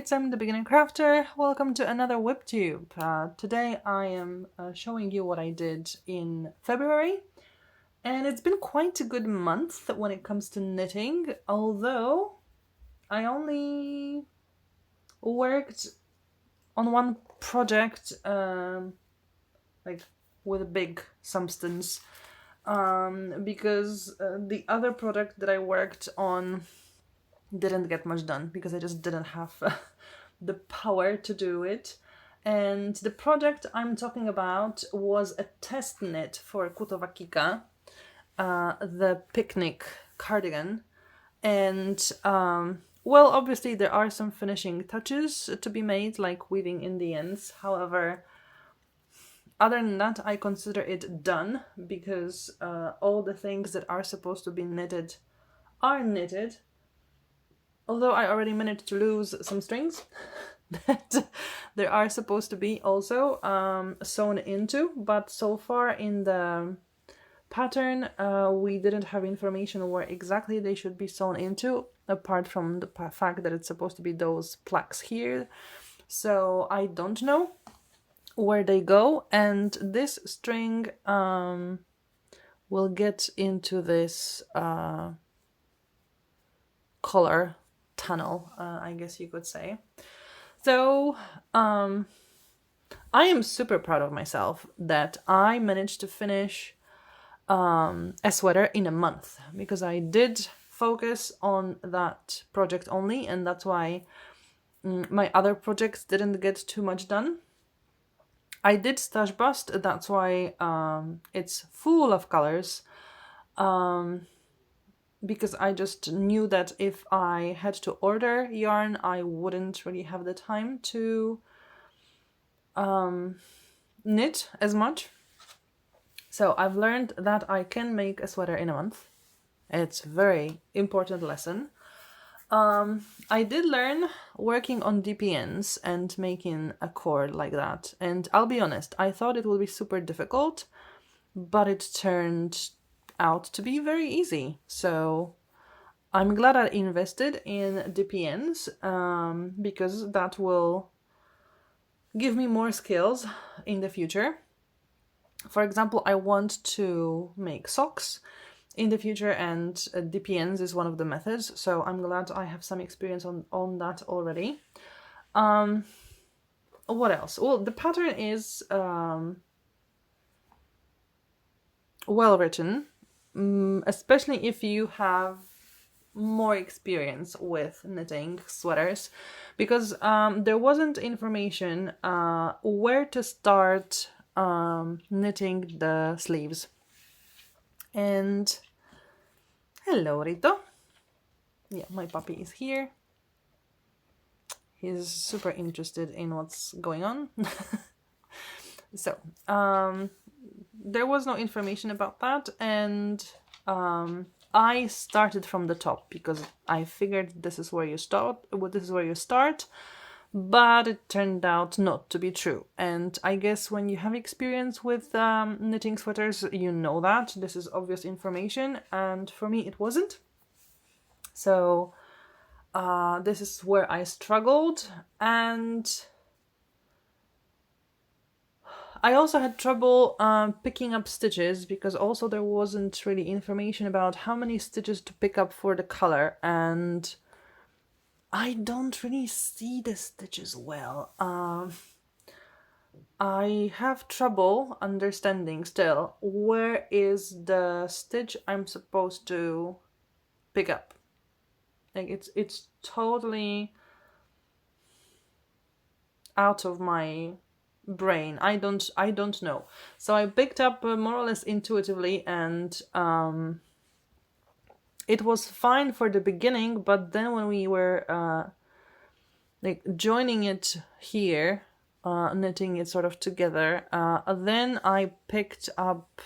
it's Tammy the Beginner Crafter. Welcome to another WIPTube. Today I am showing you what I did in February, and it's been quite a good month when it comes to knitting, although I only worked on one project like with a big substance because the other project that I worked on didn't get much done because I just didn't have the power to do it. And the project I'm talking about was a test knit for Kutowa Kika, the Picnic Cardigan. And well, obviously there are some finishing touches to be made, like weaving in the ends. However, other than that, I consider it done because all the things that are supposed to be knitted are knitted. Although I already managed to lose some strings that there are supposed to be also sewn into, but so far in the pattern we didn't have information where exactly they should be sewn into, apart from the fact that it's supposed to be those plaques here. So I don't know where they go, and this string will get into this collar tunnel, I guess you could say. So I am super proud of myself that I managed to finish a sweater in a month, because I did focus on that project only, and that's why my other projects didn't get too much done. I did stash bust, that's why it's full of colors. Because I just knew that if I had to order yarn, I wouldn't really have the time to knit as much. So I've learned that I can make a sweater in a month. It's a very important lesson. I did learn working on DPNs and making a cord like that. And I'll be honest, I thought it would be super difficult, but it turned out to be very easy. So I'm glad I invested in DPNs because that will give me more skills in the future. For example, I want to make socks in the future, and DPNs is one of the methods, so I'm glad I have some experience on that already. What else? Well, the pattern is well written, especially if you have more experience with knitting sweaters, because there wasn't information where to start knitting the sleeves. And hello, Rito. Yeah, my puppy is here. He's super interested in what's going on. So there was no information about that, and I started from the top because I figured this is where you start. But it turned out not to be true. And I guess when you have experience with knitting sweaters, you know that this is obvious information, and for me it wasn't. So this is where I struggled, and I also had trouble picking up stitches, because also there wasn't really information about how many stitches to pick up for the color, and I don't really see the stitches well. I have trouble understanding still where is the stitch I'm supposed to pick up. Like it's totally out of my brain. I don't know. So I picked up more or less intuitively, and it was fine for the beginning, but then when we were like joining it here, knitting it sort of together, then I picked up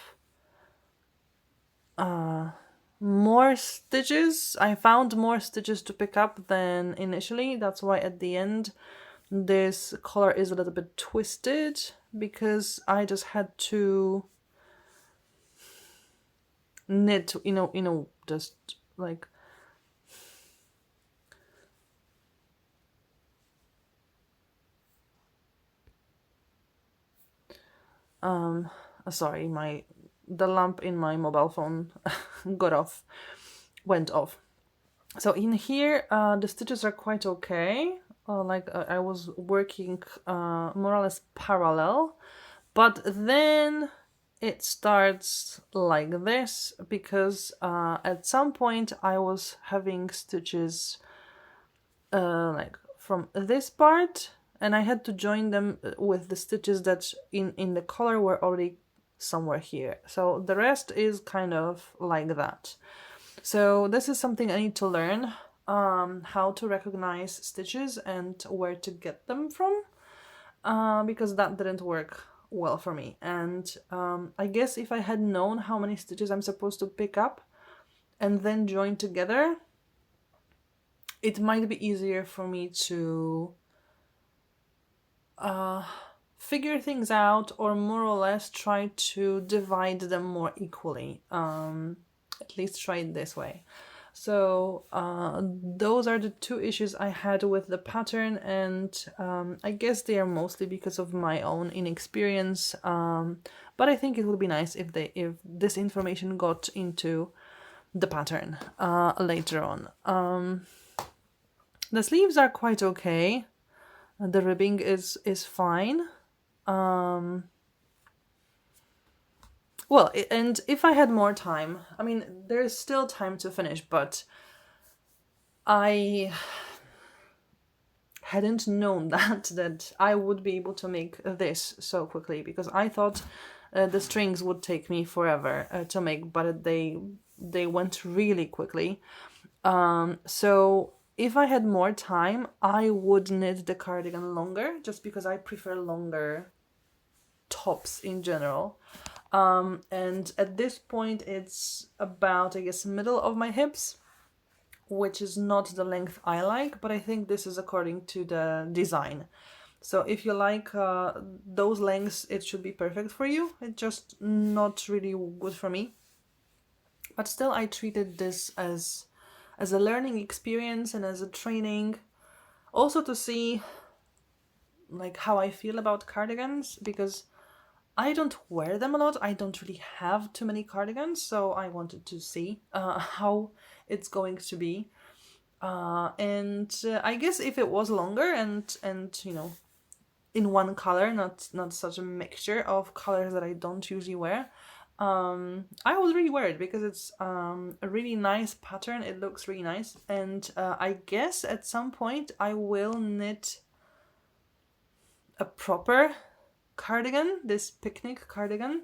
more stitches. I found more stitches to pick up than initially. That's why at the end this collar is a little bit twisted, because I just had to knit, just like Sorry, the lamp in my mobile phone went off. So in here, the stitches are quite okay. I was working more or less parallel, but then it starts like this because at some point I was having stitches like from this part, and I had to join them with the stitches that in the collar were already somewhere here. So the rest is kind of like that. So this is something I need to learn, how to recognize stitches and where to get them from, because that didn't work well for me. And I guess if I had known how many stitches I'm supposed to pick up and then join together, it might be easier for me to figure things out, or more or less try to divide them more equally. At least try it this way. So those are the two issues I had with the pattern, and I guess they are mostly because of my own inexperience. But I think it would be nice if this information got into the pattern later on. The sleeves are quite okay. The ribbing is fine. Well, and if I had more time, I mean, there's still time to finish, but I hadn't known that I would be able to make this so quickly, because I thought the strings would take me forever to make, but they went really quickly. So if I had more time, I would knit the cardigan longer, just because I prefer longer tops in general. And at this point it's about, I guess, middle of my hips, which is not the length I like, but I think this is according to the design. So if you like those lengths, it should be perfect for you. It's just not really good for me. But still, I treated this as a learning experience and as a training, also to see like how I feel about cardigans, because I don't wear them a lot. I don't really have too many cardigans, so I wanted to see how it's going to be. And I guess if it was longer and you know, in one color, not such a mixture of colors that I don't usually wear, I would really wear it, because it's a really nice pattern. It looks really nice, and I guess at some point I will knit a proper cardigan, this picnic cardigan,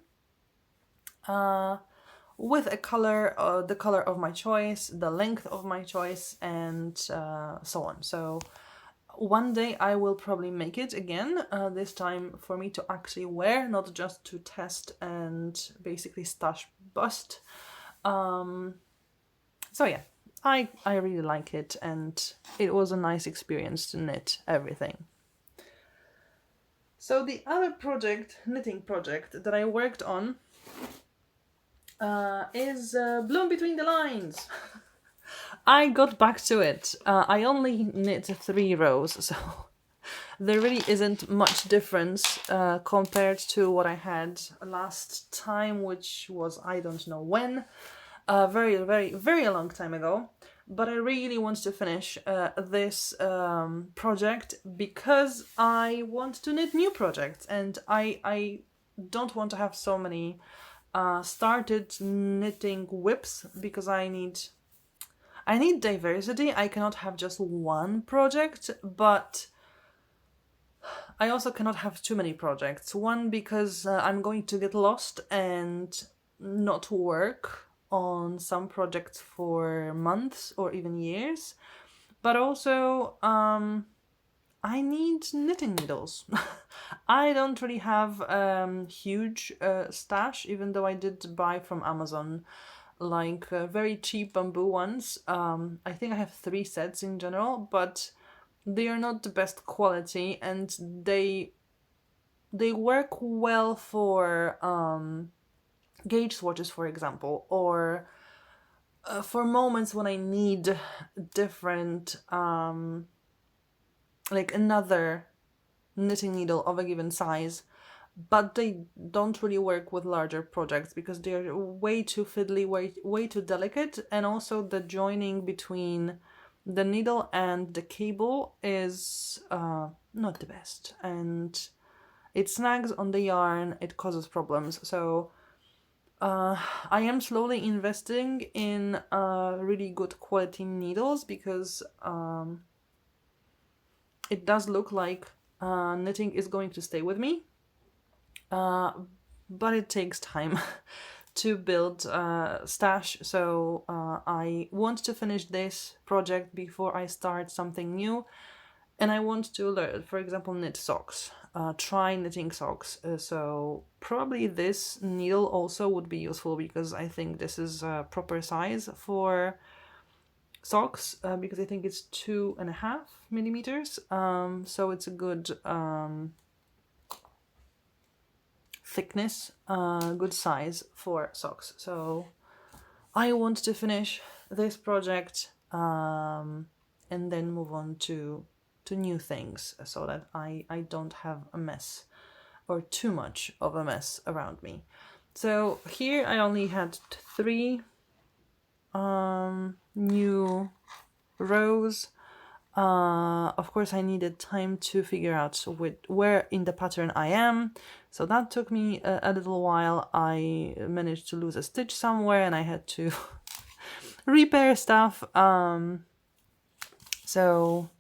with a color, the color of my choice, the length of my choice, and so on. So one day I will probably make it again, this time for me to actually wear, not just to test and basically stash bust. So yeah, I really like it, and it was a nice experience to knit everything. So the other knitting project that I worked on is Bloom Between the Lines. I got back to it. I only knit 3 rows, so there really isn't much difference compared to what I had last time, which was, I don't know when, very, very, very long time ago. But I really want to finish this project, because I want to knit new projects, and I don't want to have so many started knitting whips, because I need diversity. I cannot have just one project, but I also cannot have too many projects. One, because I'm going to get lost and not work on some projects for months or even years. But also, I need knitting needles. I don't really have huge stash, even though I did buy from Amazon like very cheap bamboo ones. I think I have 3 sets in general, but they are not the best quality, and they work well for gauge swatches, for example, or for moments when I need different like another knitting needle of a given size but they don't really work with larger projects because they're way too fiddly, way too delicate, and also the joining between the needle and the cable is not the best, and it snags on the yarn, it causes problems. So I am slowly investing in really good quality needles because it does look like knitting is going to stay with me, but it takes time to build stash. So I want to finish this project before I start something new, and I want to learn, for example, knit socks. Try knitting socks. So probably this needle also would be useful because I think this is a proper size for socks because I think it's 2.5 millimeters. So it's a good thickness, good size for socks. So I want to finish this project and then move on to new things so that I don't have a mess or too much of a mess around me. So here I only had 3 new rows. Of course I needed time to figure out where in the pattern I am, so that took me a little while. I managed to lose a stitch somewhere and I had to repair stuff. So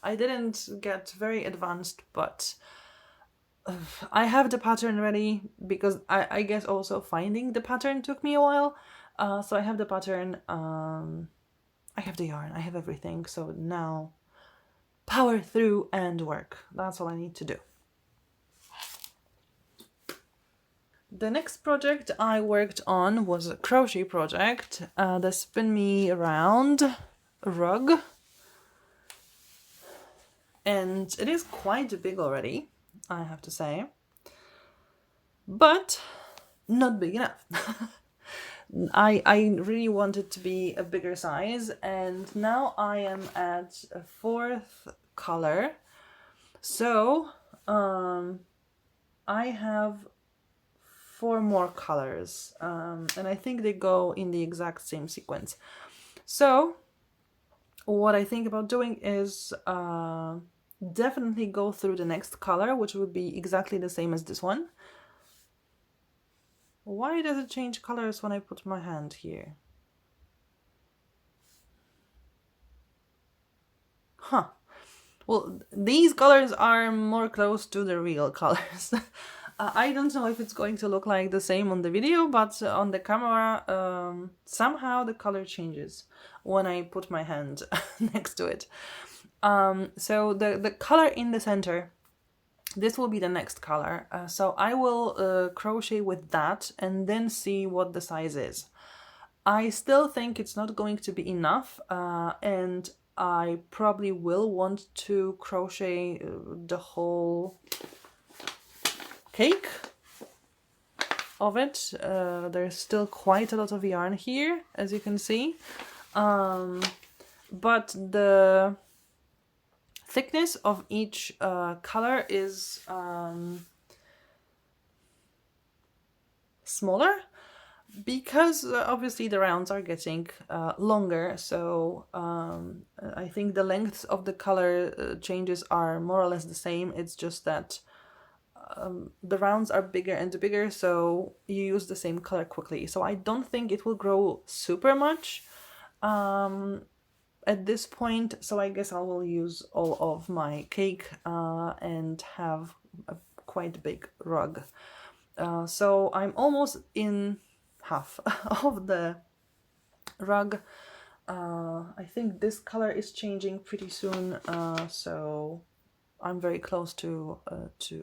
I didn't get very advanced, but I have the pattern ready because I guess also finding the pattern took me a while. So I have the pattern, I have the yarn, I have everything. So now power through and work. That's all I need to do. The next project I worked on was a crochet project, the Spin Me Around rug. And it is quite big already, I have to say, but not big enough. I really want it to be a bigger size, and now I am at a 4th color. So I have 4 more colors, and I think they go in the exact same sequence. So what I think about doing is definitely go through the next color, which would be exactly the same as this one. Why does it change colors when I put my hand here? Huh. Well, these colors are more close to the real colors. I don't know if it's going to look like the same on the video, but on the camera, somehow the color changes when I put my hand next to it. So the color in the center, this will be the next color. So I will crochet with that and then see what the size is. I still think it's not going to be enough, and I probably will want to crochet the whole cake of it. There's still quite a lot of yarn here, as you can see, but the thickness of each color is smaller because obviously the rounds are getting longer. So I think the lengths of the color changes are more or less the same. It's just that the rounds are bigger and bigger, so you use the same color quickly. So I don't think it will grow super much at this point. So I guess I will use all of my cake and have a quite big rug. So I'm almost in half of the rug. I think this color is changing pretty soon, so I'm very close to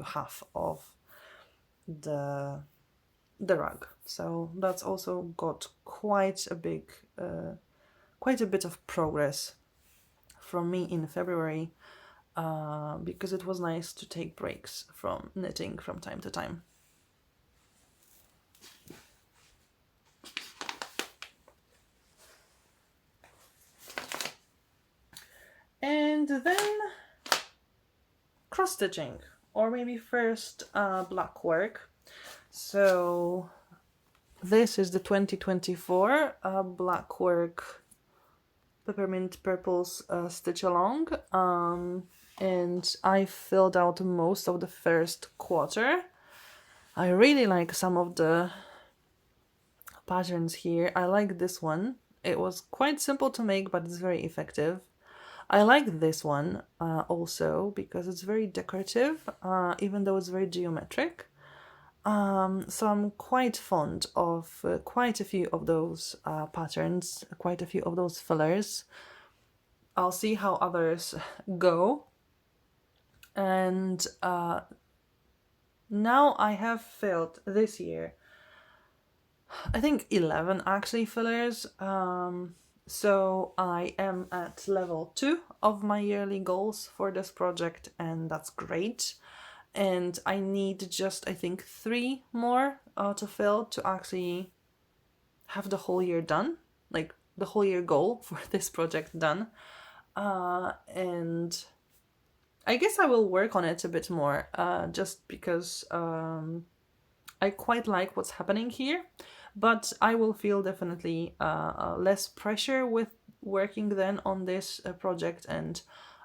half of the rug. So that's also got quite a bit of progress from me in February, because it was nice to take breaks from knitting from time to time. And then cross stitching. or maybe first Blackwork. So this is the 2024 Blackwork Peppermint Purples stitch along, and I filled out most of the first quarter. I really like some of the patterns here. I like this one. It was quite simple to make, but it's very effective. I like this one also because it's very decorative, even though it's very geometric. So I'm quite fond of quite a few of those patterns, quite a few of those fillers. I'll see how others go. And now I have filled this year, I think 11 actually fillers. So I am at level 2 of my yearly goals for this project, and that's great. And I need just, I think, 3 more to fill to actually have the whole year done, like the whole year goal for this project done. And I guess I will work on it a bit more, just because I quite like what's happening here, but I will feel definitely less pressure with working then on this project, and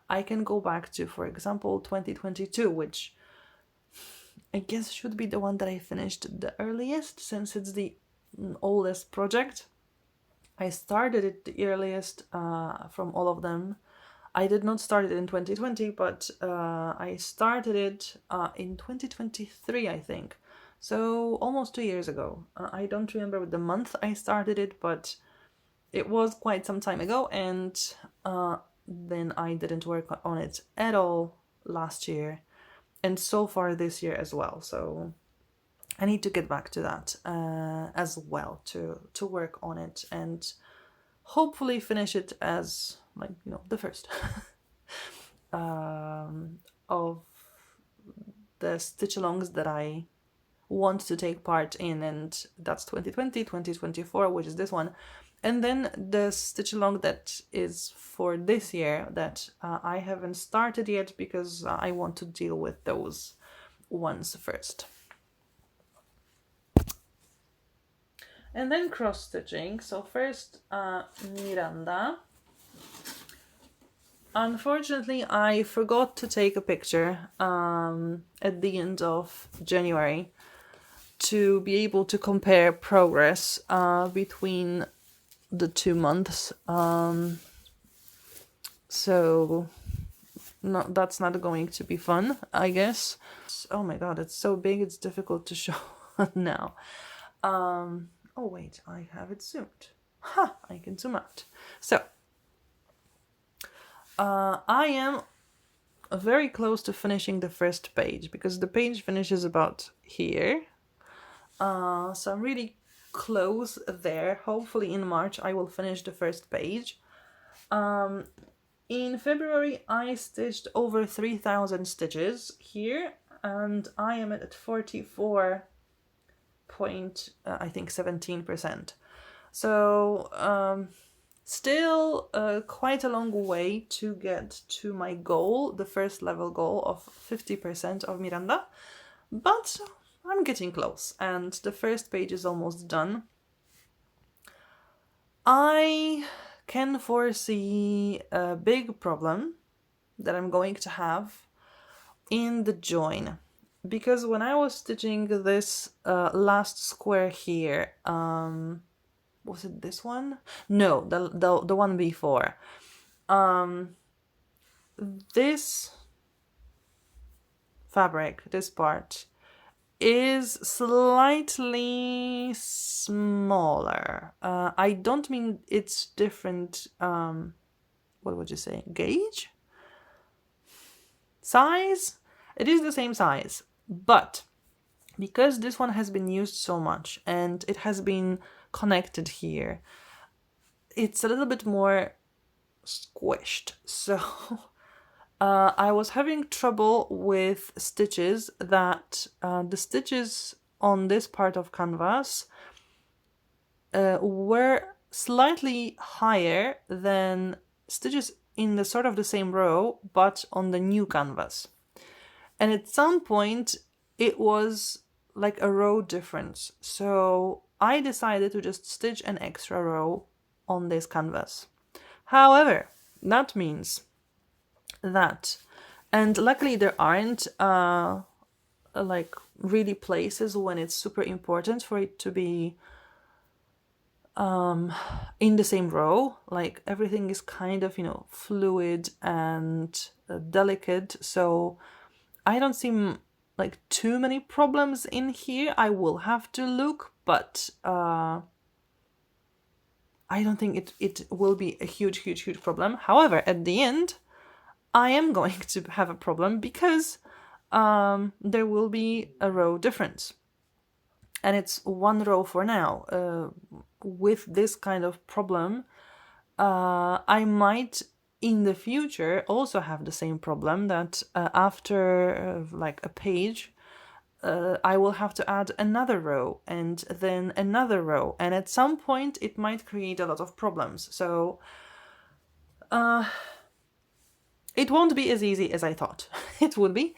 I can go back to, for example, 2022, which I guess should be the one that I finished the earliest, since it's the oldest project. I started it the earliest from all of them. I did not start it in 2020, but I started it in 2023, I think. So almost 2 years ago. I don't remember the month I started it, but it was quite some time ago, and then I didn't work on it at all last year, and so far this year as well. So I need to get back to that as well, to work on it and hopefully finish it as, like, you know, the first of the stitch alongs that I want to take part in, and that's 2020, 2024, which is this one, and then the stitch along that is for this year that I haven't started yet because I want to deal with those ones first. And then cross stitching. So first Miranda. Unfortunately, I forgot to take a picture at the end of January to be able to compare progress between the 2 months. So that's not going to be fun, I guess. Oh my god, it's so big, it's difficult to show now. Oh wait, I have it zoomed. Ha! I can zoom out. So I am very close to finishing the first page, because the page finishes about here. So I'm really close there. Hopefully in March I will finish the first page. In February I stitched over 3,000 stitches here, and I am at 44 point, I think 17%. So still quite a long way to get to my goal, the first level goal of 50% of Miranda, but I'm getting close, and the first page is almost done. I can foresee a big problem that I'm going to have in the join, because when I was stitching this last square here, was it this one? No, the one before. This fabric, this part, is slightly smaller. I don't mean it's different, what would you say, gauge? Size? It is the same size, but because this one has been used so much and it has been connected here, it's a little bit more squished. So I was having trouble with stitches that the stitches on this part of canvas were slightly higher than stitches in the sort of the same row but on the new canvas. And at some point, it was like a row difference. So I decided to just stitch an extra row on this canvas. However, that means that, and luckily there aren't like really places when it's super important for it to be in the same row. Like everything is kind of, fluid and delicate. So I don't see like too many problems in here. I will have to look, but I don't think it will be a huge problem. However, at the end, I am going to have a problem because there will be a row difference. And it's one row for now. With this kind of problem, I might in the future also have the same problem that after like a page, I will have to add another row and then another row. And at some point, it might create a lot of problems. So it won't be as easy as I thought it would be.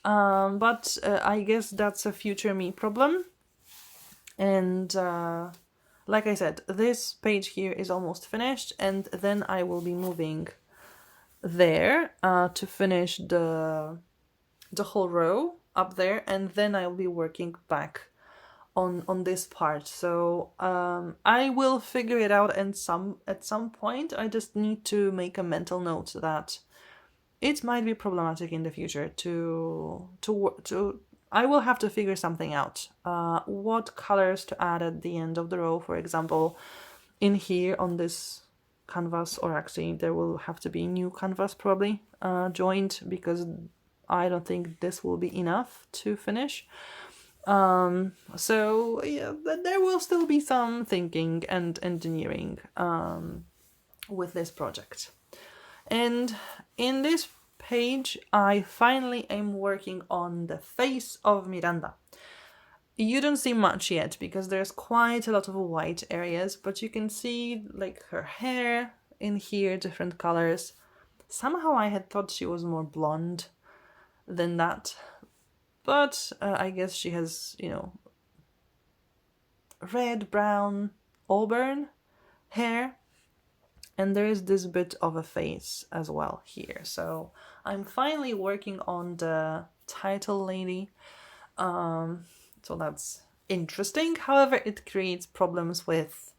But I guess that's a future me problem. And like I said, this page here is almost finished, and then I will be moving there to finish the whole row up there, and then I'll be working back on this part. So I will figure it out at some point. I just need to make a mental note that it might be problematic in the future to I will have to figure something out. What colors to add at the end of the row, for example, in here on this canvas, or actually there will have to be new canvas probably joined, because I don't think this will be enough to finish. So yeah, there will still be some thinking and engineering with this project. And in this page, I finally am working on the face of Miranda. You don't see much yet because there's quite a lot of white areas, but you can see like her hair in here, different colors. Somehow I had thought she was more blonde than that, but I guess she has, red, brown, auburn hair. And there is this bit of a face as well here. So I'm finally working on the title lady. So that's interesting. However, it creates problems with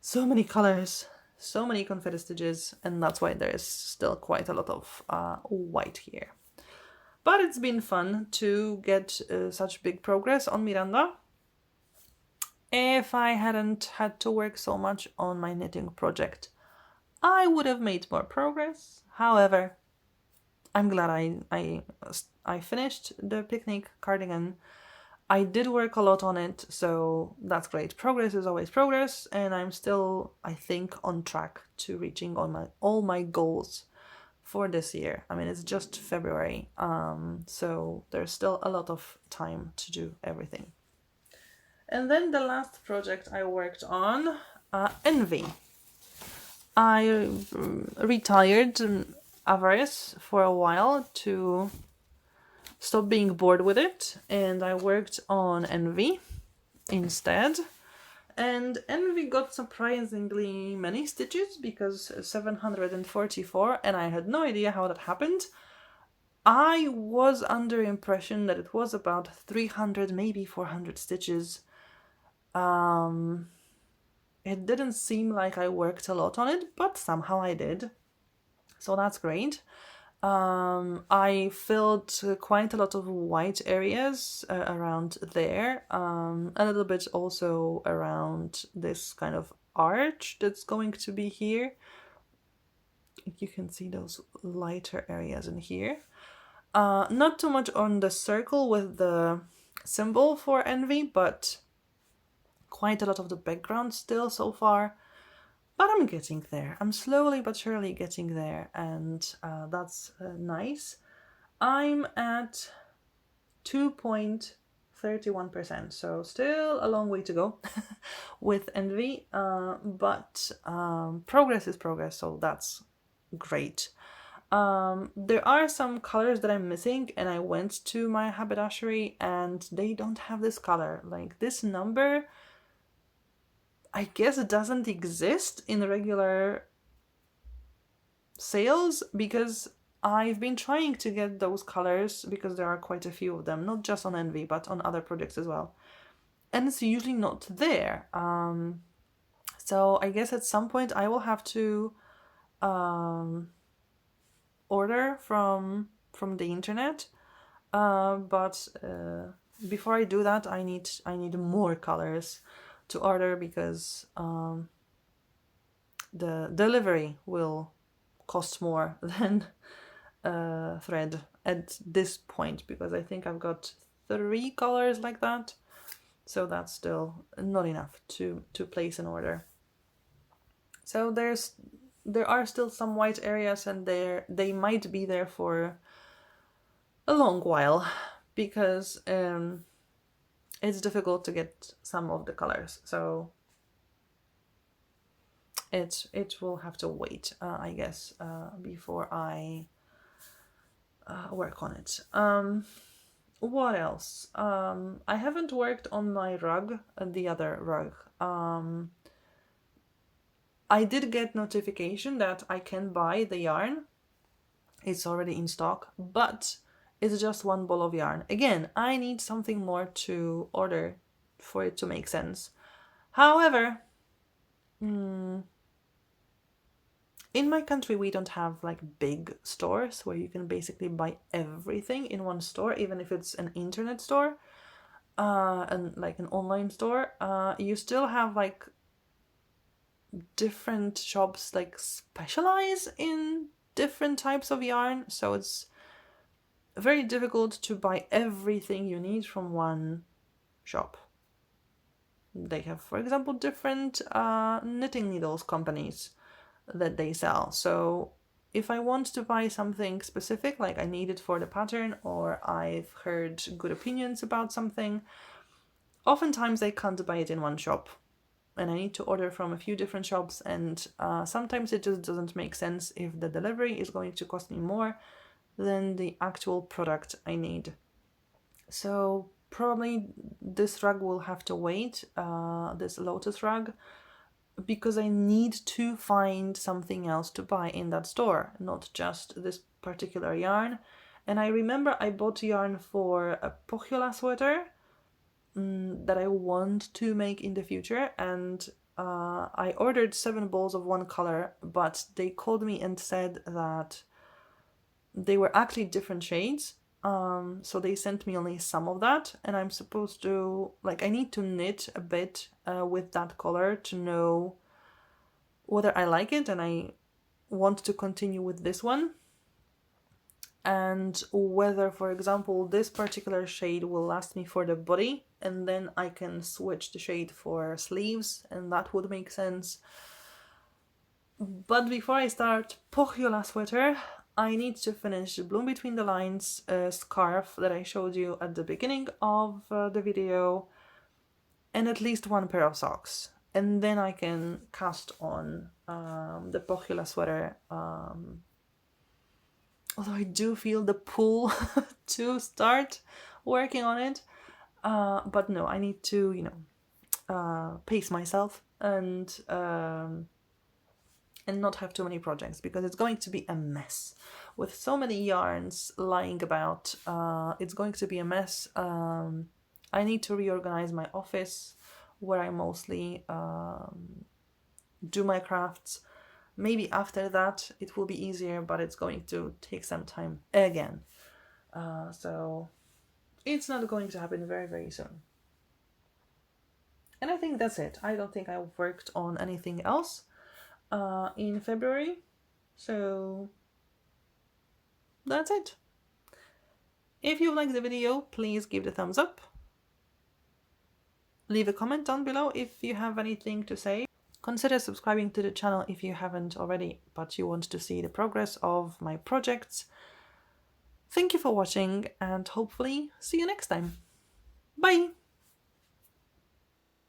so many colors, so many confetti stitches, and that's why there is still quite a lot of white here. But it's been fun to get such big progress on Miranda. If I hadn't had to work so much on my knitting project, I would have made more progress. However, I'm glad I finished the Picnic Cardigan. I did work a lot on it, so that's great. Progress is always progress, and I'm still, I think, on track to reaching all my goals for this year. I mean, it's just February, so there's still a lot of time to do everything. And then the last project I worked on, Envy. I retired Avarice for a while to stop being bored with it, and I worked on Envy instead. And Envy got surprisingly many stitches, because 744, and I had no idea how that happened. I was under impression that it was about 300, maybe 400 stitches. It didn't seem like I worked a lot on it, but somehow I did. So that's great. I filled quite a lot of white areas around there. A little bit also around this kind of arch that's going to be here. You can see those lighter areas in here. Not too much on the circle with the symbol for Envy, but quite a lot of the background still so far. But I'm getting there. I'm slowly but surely getting there, and that's nice. I'm at 2.31%, so still a long way to go with Envy, but progress is progress, so that's great. There are some colors that I'm missing, and I went to my haberdashery and they don't have this color. Like this number, I guess it doesn't exist in regular sales, because I've been trying to get those colors because there are quite a few of them, not just on Envy, but on other projects as well. And it's usually not there. So I guess at some point I will have to order from the internet. But before I do that, I need more colors to order, because the delivery will cost more than thread at this point, because I think I've got 3 colors like that, so that's still not enough to place an order. So there are still some white areas, and they might be there for a long while, because it's difficult to get some of the colors, so it will have to wait, I guess, before I work on it. What else? I haven't worked on my rug, the other rug. I did get notification that I can buy the yarn. It's already in stock, but it's just 1 ball of yarn. Again, I need something more to order for it to make sense. However, in my country, we don't have like big stores where you can basically buy everything in one store, even if it's an internet store, and like an online store. You still have like different shops like specialize in different types of yarn, so it's very difficult to buy everything you need from one shop. They have, for example, different knitting needles companies that they sell. So if I want to buy something specific, like I need it for the pattern, or I've heard good opinions about something, oftentimes I can't buy it in one shop, and I need to order from a few different shops, and sometimes it just doesn't make sense if the delivery is going to cost me more than the actual product I need. So probably this rug will have to wait, this lotus rug, because I need to find something else to buy in that store, not just this particular yarn. And I remember I bought yarn for a Pohjola sweater that I want to make in the future, and I ordered 7 balls of one color, but they called me and said that they were actually different shades. So they sent me only some of that, and I'm supposed to, like, I need to knit a bit with that color to know whether I like it and I want to continue with this one, and whether, for example, this particular shade will last me for the body, and then I can switch the shade for sleeves, and that would make sense. But before I start Pohjola sweater, I need to finish Bloom Between the Lines scarf that I showed you at the beginning of the video, and at least 1 pair of socks. And then I can cast on the Pohjola sweater. Although I do feel the pull to start working on it. But no, I need to, pace myself and not have too many projects, because it's going to be a mess. With so many yarns lying about, it's going to be a mess. I need to reorganize my office, where I mostly do my crafts. Maybe after that it will be easier, but it's going to take some time again. So it's not going to happen very, very soon. And I think that's it. I don't think I worked on anything else in February. So that's it. If you liked the video, please give it a thumbs up. Leave a comment down below if you have anything to say. Consider subscribing to the channel if you haven't already, but you want to see the progress of my projects. Thank you for watching, and hopefully see you next time. Bye!